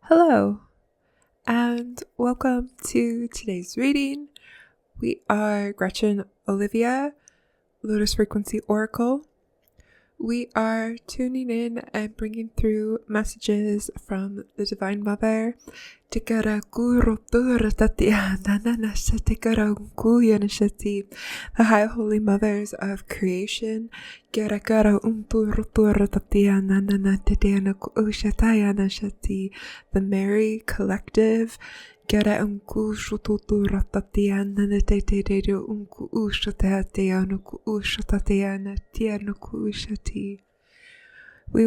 Hello, and welcome to today's reading. We are Gretchen Olivia, Lotus Frequency Oracle. We are tuning in and bringing through messages from the Divine Mother, the High Holy Mothers of Creation, the Mary Collective, we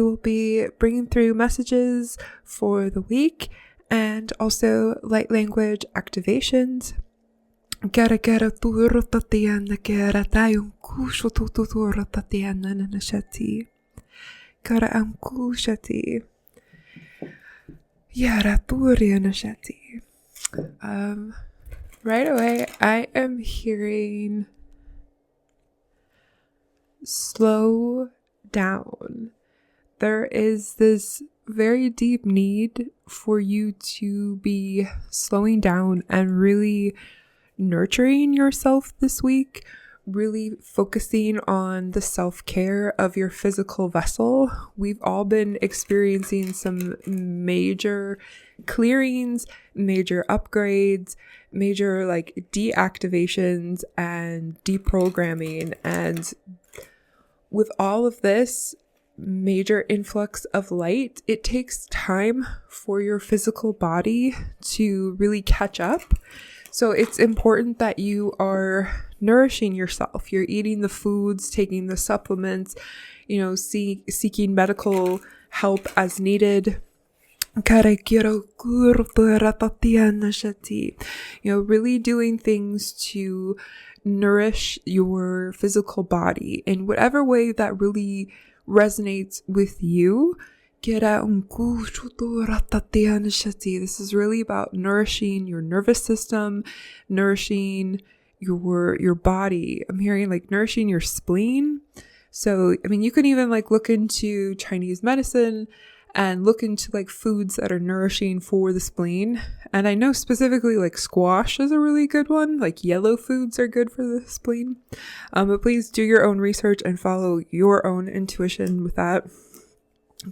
will be bringing through messages for the week and also light language activations. Right away, I am hearing slow down. There is this very deep need for you to be slowing down and really nurturing yourself this week, really focusing on the self-care of your physical vessel. We've all been experiencing some major clearings, major upgrades, major deactivations and deprogramming, and with all of this major influx of light, it takes time for your physical body to really catch up. So it's important that you are nourishing yourself. You're eating the foods, taking the supplements, seeking medical help as needed. Really doing things to nourish your physical body in whatever way that really resonates with you. This is really about nourishing your nervous system, nourishing your body. I'm hearing nourishing your spleen. So, you can even look into Chinese medicine and look into foods that are nourishing for the spleen. And I know specifically squash is a really good one. Yellow foods are good for the spleen. But please do your own research and follow your own intuition with that. So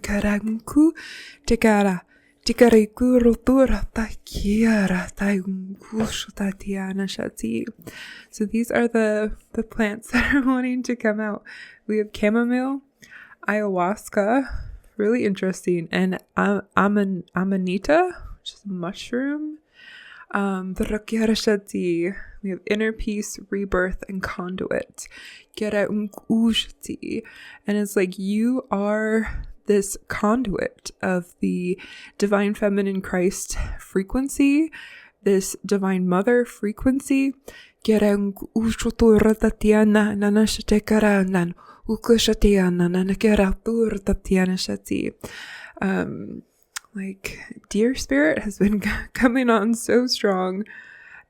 these are the plants that are wanting to come out. We have chamomile, ayahuasca, really interesting, and amanita, which is a mushroom. We have inner peace, rebirth, and conduit. And it's you are this conduit of the Divine Feminine Christ frequency, this Divine Mother frequency. Dear Spirit has been coming on so strong,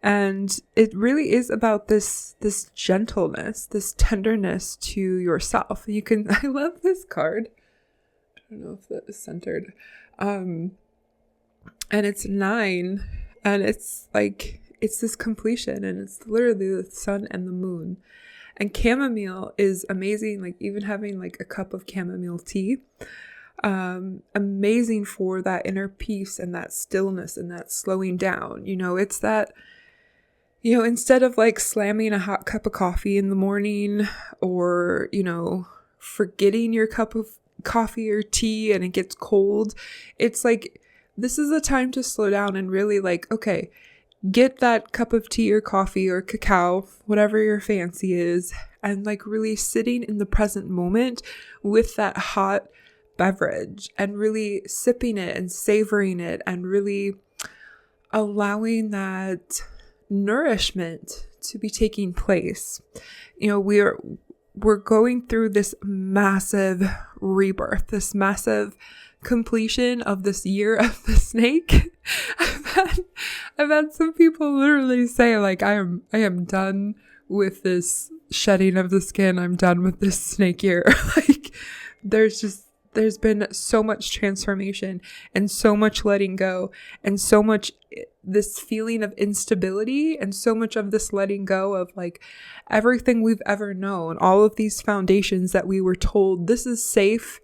and it really is about this gentleness, this tenderness to yourself. I love this card. I don't know if that is centered. And it's 9, and it's this completion, and it's literally the sun and the moon. And chamomile is amazing, even having a cup of chamomile tea. Amazing for that inner peace and that stillness and that slowing down. It's that, instead of slamming a hot cup of coffee in the morning, or, forgetting your cup of coffee or tea and it gets cold, it's this is the time to slow down and really okay, get that cup of tea or coffee or cacao, whatever your fancy is, and really sitting in the present moment with that hot beverage and really sipping it and savoring it and really allowing that nourishment to be taking place. We're going through this massive rebirth, this massive completion of this year of the snake. I've had some people literally say I am done with this shedding of the skin. I'm done with this snake year. There's just there's been so much transformation and so much letting go and so much this feeling of instability and so much of this letting go of like everything we've ever known, all of these foundations that we were told this is safe,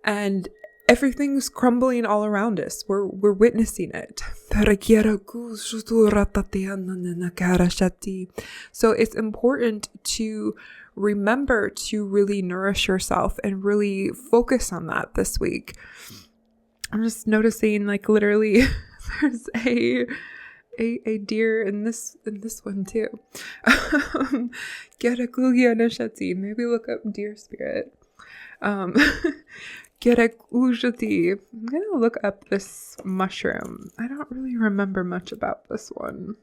and everything's crumbling all around us. We're witnessing it. So it's important to remember to really nourish yourself and really focus on that this week. I'm just noticing like literally there's a deer in this one too. Maybe look up deer spirit. I'm gonna look up this mushroom. I don't really remember much about this one.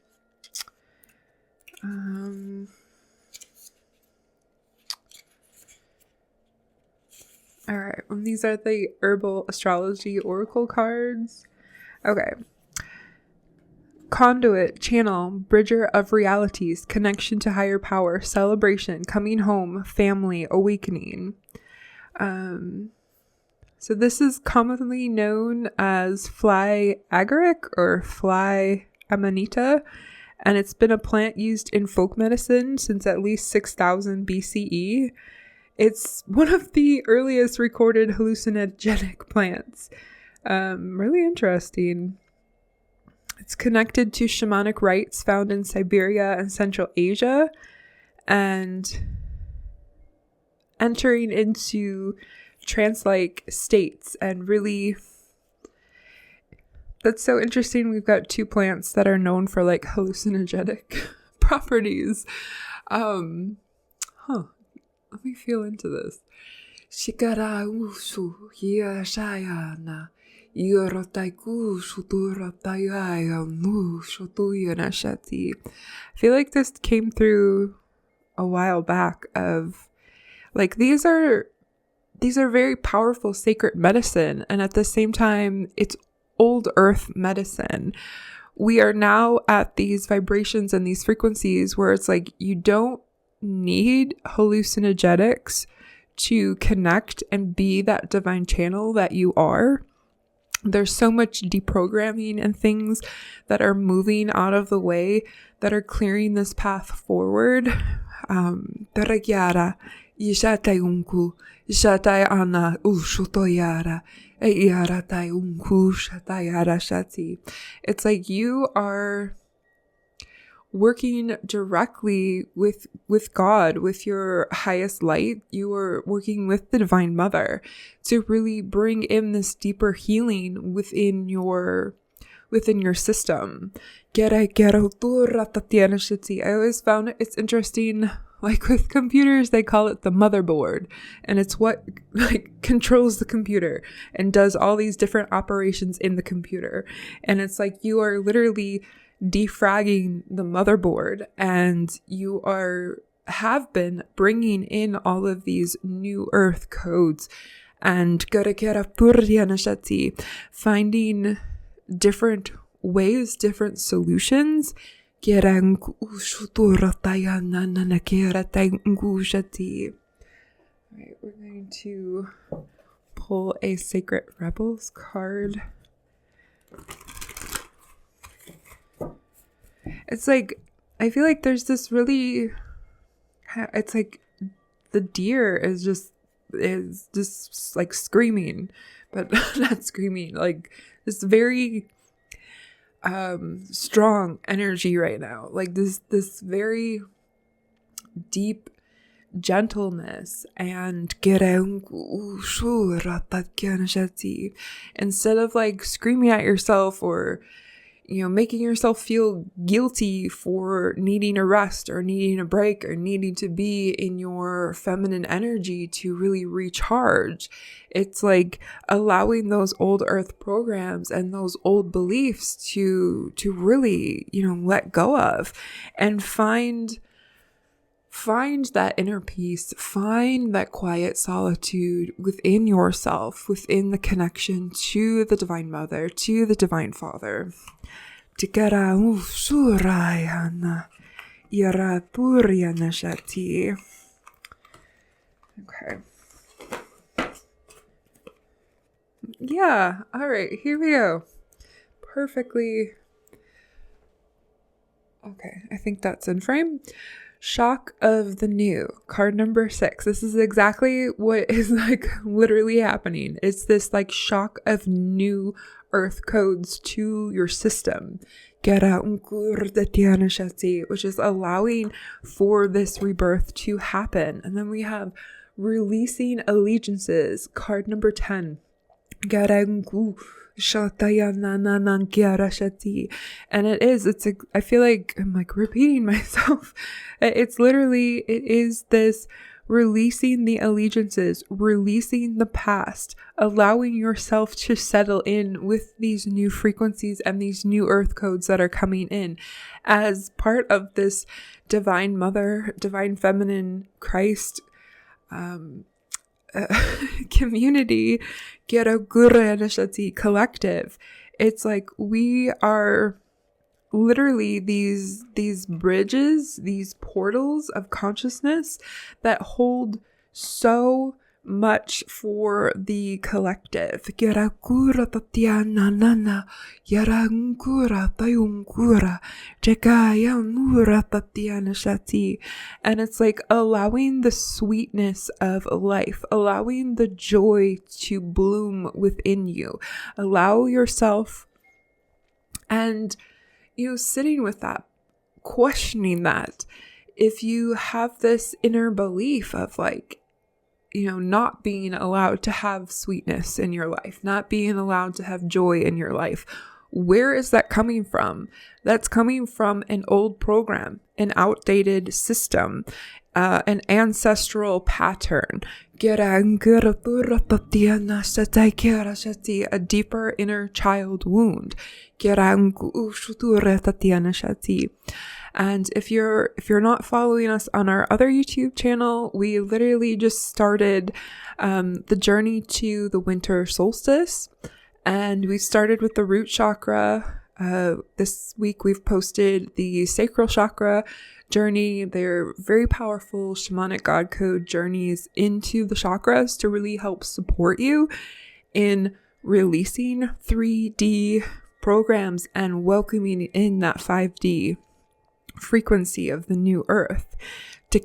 All right, and these are the herbal astrology oracle cards. Okay. Conduit, channel, bridger of realities, connection to higher power, celebration, coming home, family, awakening. So this is commonly known as fly agaric or fly amanita, and it's been a plant used in folk medicine since at least 6000 BCE. It's one of the earliest recorded hallucinogenic plants. Really interesting. It's connected to shamanic rites found in Siberia and Central Asia, and entering into trance-like states. And really, that's so interesting. We've got two plants that are known for like hallucinogenic properties. Let me feel into this. Shikara ushu hiya shayana yorotaiku shuturatayaya nu shutuyana shati. I feel like this came through a while back of like these are very powerful sacred medicine, and at the same time it's old earth medicine. We are now at these vibrations and these frequencies where it's like you don't need hallucinogenics to connect and be that divine channel that you are. There's so much deprogramming and things that are moving out of the way that are clearing this path forward. Taragyara yishatai unku shatai ana ushutoyara eyaratai unku shatayara shati. It's like you are working directly with God, with your highest light. You are working with the Divine Mother to really bring in this deeper healing within your system. I always found it's interesting, like with computers, they call it the motherboard, and it's what like controls the computer and does all these different operations in the computer. And it's like you are literally defragging the motherboard, and you have been bringing in all of these new earth codes and finding different ways, different solutions. All right, we're going to pull a Sacred Rebels card. It's like, I feel like there's this really, it's like the deer is just like screaming, but not screaming, like this very strong energy right now. Like this very deep gentleness and instead of like screaming at yourself or making yourself feel guilty for needing a rest or needing a break or needing to be in your feminine energy to really recharge. It's like allowing those old earth programs and those old beliefs to really, let go of and find that inner peace, find that quiet solitude within yourself, within the connection to the Divine Mother, to the Divine Father. Okay. Yeah. All right. Here we go. Perfectly. Okay. I think that's in frame. Shock of the new. Card number 6. This is exactly what is like literally happening. It's this like shock of new earth codes to your system. Which is allowing for this rebirth to happen. And then we have releasing allegiances. Card number 10. And I feel like I'm like repeating myself. It is this releasing the allegiances, releasing the past, allowing yourself to settle in with these new frequencies and these new earth codes that are coming in as part of this divine mother, divine feminine Christ community, collective. It's like we are literally these bridges, these portals of consciousness that hold so much for the collective. And it's like allowing the sweetness of life, allowing the joy to bloom within you. Allow yourself, and sitting with that, questioning that. If you have this inner belief of like, not being allowed to have sweetness in your life, not being allowed to have joy in your life, where is that coming from? That's coming from an old program, an outdated system, an ancestral pattern, a deeper inner child wound. And if you're not following us on our other YouTube channel, we literally just started the journey to the winter solstice, and we started with the root chakra. This week we've posted the sacral chakra journey. They're very powerful shamanic God code journeys into the chakras to really help support you in releasing 3D programs and welcoming in that 5D frequency of the new earth. I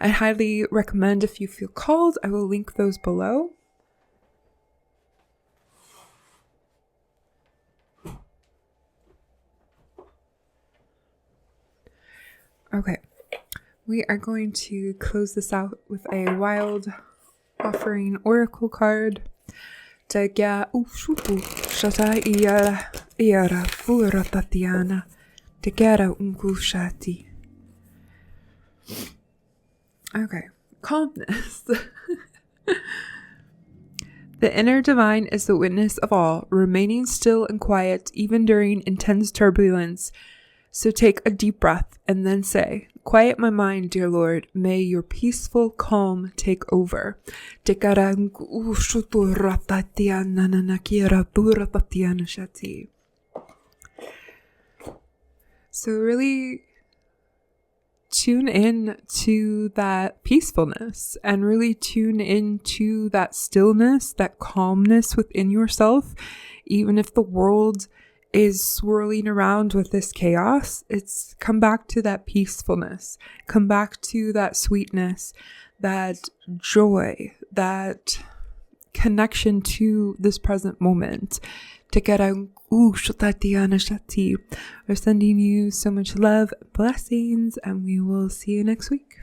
highly recommend, if you feel called, I will link those below. Okay, we are going to close this out with a wild offering oracle card. Okay. Calmness. The inner divine is the witness of all, remaining still and quiet even during intense turbulence. So take a deep breath and then say, "Quiet my mind, dear Lord. May your peaceful calm take over." So really tune in to that peacefulness and really tune into that stillness, that calmness within yourself. Even if the world is swirling around with this chaos, it's come back to that peacefulness, come back to that sweetness, that joy, that connection to this present moment. We're sending you so much love, blessings, and we will see you next week.